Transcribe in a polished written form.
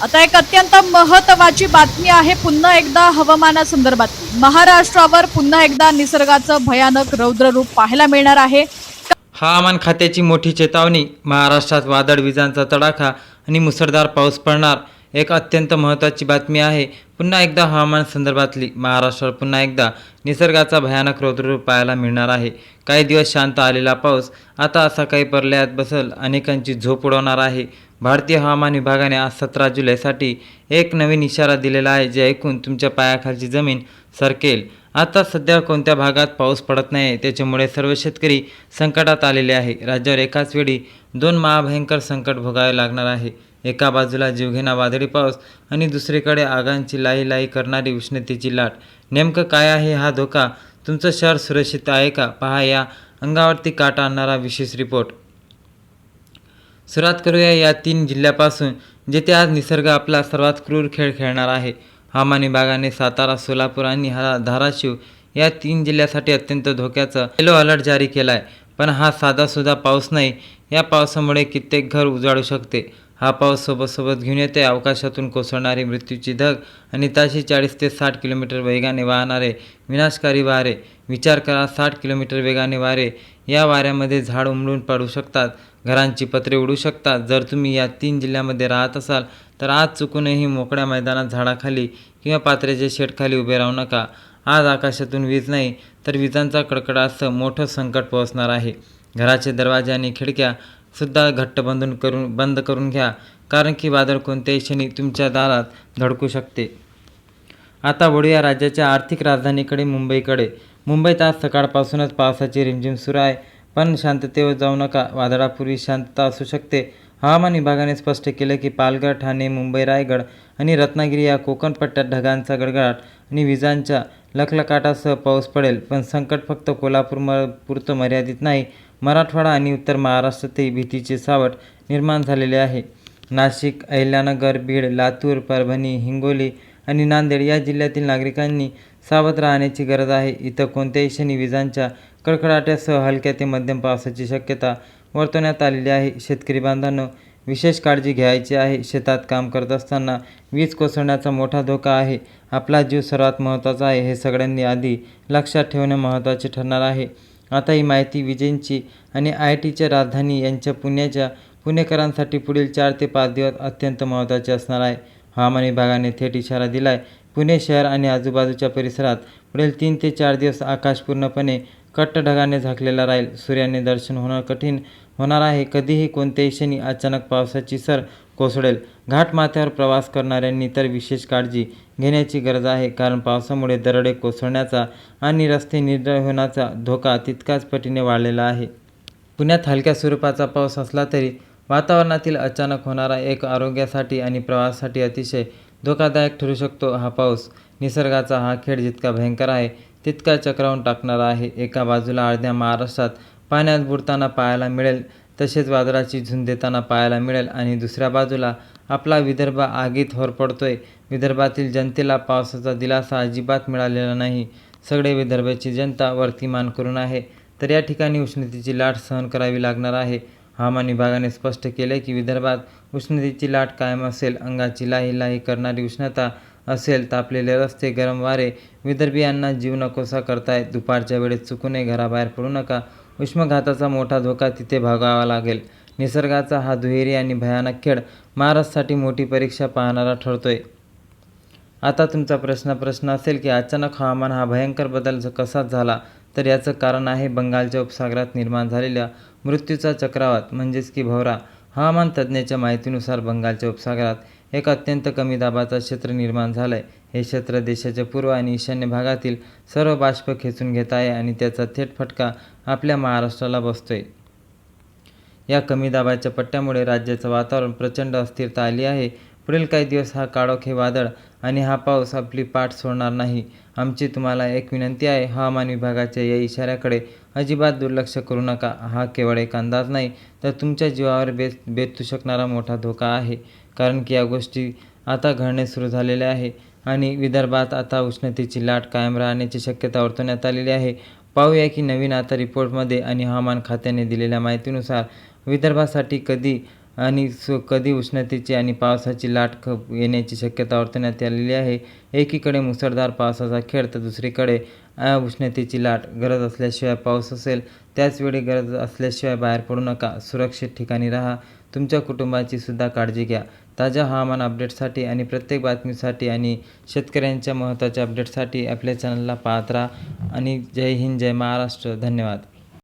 आता एक अत्यंत महत्त्वाची बातमी आहे पुन्हा एकदा हवामानासंदर्भात महाराष्ट्रावर पुन्हा एकदा निसर्गाचं भयानक रौद्र रूप पाहायला मिळणार आहे। हवामान खात्याची मोठी चेतावणी, महाराष्ट्रात वादळ विजांचा तडाखा आणि मुसळधार पाऊस पडणार। एक अत्यंत महत्त्वाची बातमी आहे पुन्हा एकदा हवामान संदर्भातली। महाराष्ट्रावर पुन्हा एकदा निसर्गाचा भयानक रौद्ररूप पाहायला मिळणार आहे। काही दिवस शांत आलेला पाऊस आता असा काही पर्यायात बसल, अनेकांची झोप उडवणार आहे। भारतीय हवामान विभागाने आज 17 जुलैसाठी एक नवीन इशारा दिलेला आहे, जे ऐकून तुमच्या पायाखालची जमीन सरकेल। आता सध्या कोणत्या भागात पाऊस पडत नाही, त्याच्यामुळे सर्व शेतकरी संकटात आलेले आहे। राज्यावर एकाच वेळी 2 महाभयंकर संकट भोगावे लागणार आहे। एका बाजूला जीवघेणा वादळी पाऊस आणि दुसरीकडे आगांची लाई लाई करणारी उष्णतेची लाट। नेमकं काय आहे हा धोका? तुमचं शहर सुरक्षित आहे का? पहा या अंगावरती काटा आणणारा विशेष रिपोर्ट। सुरुवात करूया या 3 जिल्ह्यापासून, जेथे आज निसर्ग आपला सर्वात क्रूर खेळ खेळणार आहे। हवामान विभागाने सातारा, सोलापूर आणि धाराशिव या 3 जिल्ह्यासाठी अत्यंत धोक्याचा येलो अलर्ट जारी केला आहे। पण हा साधासुद्धा पाऊस नाही, या पावसामुळे कित्येक घर उजाडू शकते। हा पाऊस सोबत घेऊन येते अवकाशातून कोसळणारी मृत्यूची धग आणि ताशी 40 ते 60 किलोमीटर वेगाने वाहणारे विनाशकारी वारे। विचार करा, 60 किलोमीटर वेगाने वारे। या वाऱ्यामध्ये झाड उमलून पडू शकतात, घरांची पत्रे उडू शकतात। जर तुम्ही या 3 जिल्ह्यामध्ये राहत असाल तर आज चुकूनही मोकळ्या मैदानात, झाडाखाली किंवा पात्र्याच्या शेडखाली उभे राहू नका। आज आकाशातून वीज नाही तर विजांचा कडकडाटासह मोठं संकट पोहोचणार आहे। घराचे दरवाजे आणि खिडक्या सुद्धा घट्ट बंद करून घ्या, कारण की वादळ कोणत्याही क्षणी तुमच्या दारात धडकू शकते। आता वळूया राज्याच्या आर्थिक राजधानीकडे, मुंबईकडे। मुंबईत आज सकाळपासूनच पावसाची रिमझिम सुरू आहे, पण शांततेवर जाऊ नका, वादळापूर्वी शांतता असू शकते। हवामान विभागाने स्पष्ट केले की पालघर, ठाणे, मुंबई, रायगड आणि रत्नागिरी या कोकण पट्ट्यात ढगांचा गडगडाट आणि विजांच्या लखलखाटासह पाऊस पडेल। पण संकट फक्त कोल्हापूरपुरतं मर्यादित नाही, मराठवाडा आणि उत्तर महाराष्ट्रातही भीतीचे सावट निर्माण झालेले आहे। नाशिक, अहिल्यानगर, बीड, लातूर, परभणी, हिंगोली आणि नांदेड या जिल्ह्यातील नागरिकांनी सावध राहण्याची गरज आहे। इथं कोणत्याही क्षणी विजांच्या कडकडाटासह हलक्या ते मध्यम पावसाची शक्यता वर्तवण्यात आलेली आहे। शेतकरी बांधवांनो, विशेष काळजी घ्यायची आहे। शेतात काम करत असताना वीज कोसळण्याचा मोठा धोका आहे। आपला जीव सर्वात महत्त्वाचा आहे, हे सगळ्यांनी आधी लक्षात ठेवणे महत्त्वाचे ठरणार आहे। आता ही माहिती विजेंची आणि ITच्या राजधानी यांच्या पुणेकरांसाठी पुढील 4 ते 5 दिवस अत्यंत महत्त्वाचे असणार आहे। हवामान विभागाने थेट इशारा दिलाय, पुणे शहर आणि आजूबाजूच्या परिसरात पुढील 3 ते 4 दिवस आकाश पूर्णपणे कट्ट ढगाने झाकलेला राहील। सूर्याने दर्शन होणं कठीण होणार आहे। कधीही कोणत्याही क्षणी अचानक पावसाची सर कोसळेल। घाटमाथ्यावर प्रवास करणाऱ्यांनी तर विशेष काळजी घेण्याची गरज आहे, कारण पावसामुळे दरडे कोसळण्याचा आणि रस्ते निर्जळ होण्याचा धोका तितकाच पटीने वाढलेला आहे। पुण्यात हलक्या स्वरूपाचा पाऊस असला तरी वातावरणातील अचानक होणारा एक आरोग्यासाठी आणि प्रवासासाठी अतिशय धोकादायक ठरू शकतो। हा पाऊस, निसर्गाचा हा खेळ जितका भयंकर आहे तितका चक्रावून टाकणारा आहे। एका बाजूला अर्ध्या महाराष्ट्रात पाण्यात बुडताना पाहायला मिळेल, तसेच वादळाची झुंज देताना पाहायला मिळेल, आणि दुसऱ्या बाजूला आपला विदर्भ आगीत होरपळतोय। विदर्भातील जनतेला पावसाचा दिलासा अजिबात मिळालेला नाही। सगळे विदर्भाची जनता वर्तीमान करून आहे, तर या ठिकाणी उष्णतेची लाट सहन करावी लागणार आहे। हवामान विभागाने स्पष्ट केले की विदर्भात उष्णतेची लाट कायम असेल। अंगाची लाही लाही करणारी उष्णता असेल, तापलेले रस्ते, गरम वारे विदर्भीयांना जीव नकोसा करतायत। दुपारच्या वेळेत चुकूनही घराबाहेर पडू नका, उष्माघाताचा मोठा धोका तिथे भागावा लागेल। निसर्गाचा हा दुहेरी आणि भयानक खेळ महाराष्ट्रासाठी मोठी परीक्षा पाहणारा ठरतोय। आता तुमचा प्रश्न असेल की अचानक हवामान हा भयंकर बदल कसा झाला? तर याचं कारण आहे बंगालच्या उपसागरात निर्माण झालेल्या मृत्यूचा चक्रवात, म्हणजेच की भवरा। हवामान तज्ज्ञांच्या माहितीनुसार बंगालच्या उपसागरात एक अत्यंत कमी दाबाचा क्षेत्र निर्माण झालाय। हे क्षेत्र देशाच्या पूर्व आणि ईशान्य भागातील सर्व बाष्प खेचून घेत आहे आणि त्याचा थेट फटका आपल्या महाराष्ट्राला बसतोय। या कमी दाबाच्या पट्ट्यामुळे राज्याचं वातावरण प्रचंड अस्थिरता आली आहे। पुढील काही दिवस हा काळोख, हे वादळ आणि हा पाऊस आपली पाठ सोडणार नाही। आमची तुम्हाला एक विनंती आहे, हवामान विभागाच्या या इशाऱ्याकडे अजिबात दुर्लक्ष करू नका। हा केवळ एक अंदाज नाही, तर तुमच्या जीवावर बेतू शकणारा मोठा धोका आहे, कारण की या गोष्टी आता घडणे सुरू झालेले आहे आणि विदर्भात आता उष्णतेची लाट कायम राहण्याची शक्यता वर्तवण्यात आलेली आहे। पाहूया की नवीन आता रिपोर्टमध्ये आणि हवामान खात्याने दिलेल्या माहितीनुसार विदर्भासाठी कधी आणि कधी उष्णतेची आणि पावसाची लाट येण्याची शक्यता वर्तवण्यात आलेली आहे. एकीकडे मुसळधार पावसाचा खेळ तर दुसरीकडे उष्णतेची लाट. गरज असल्याशिवाय पाऊस असेल त्याचवेळी गरज असल्याशिवाय बाहेर पडू नका. सुरक्षित ठिकाणी राहा. तुमच्या कुटुंबाची सुद्धा काळजी घ्या. ताज्या हवामान अपडेटसाठी आणि प्रत्येक बातमीसाठी आणि शेतकऱ्यांच्या महत्त्वाच्या अपडेटसाठी आपल्या चॅनलला पाहत राहा. आणि जय हिंद, जय महाराष्ट्र. धन्यवाद.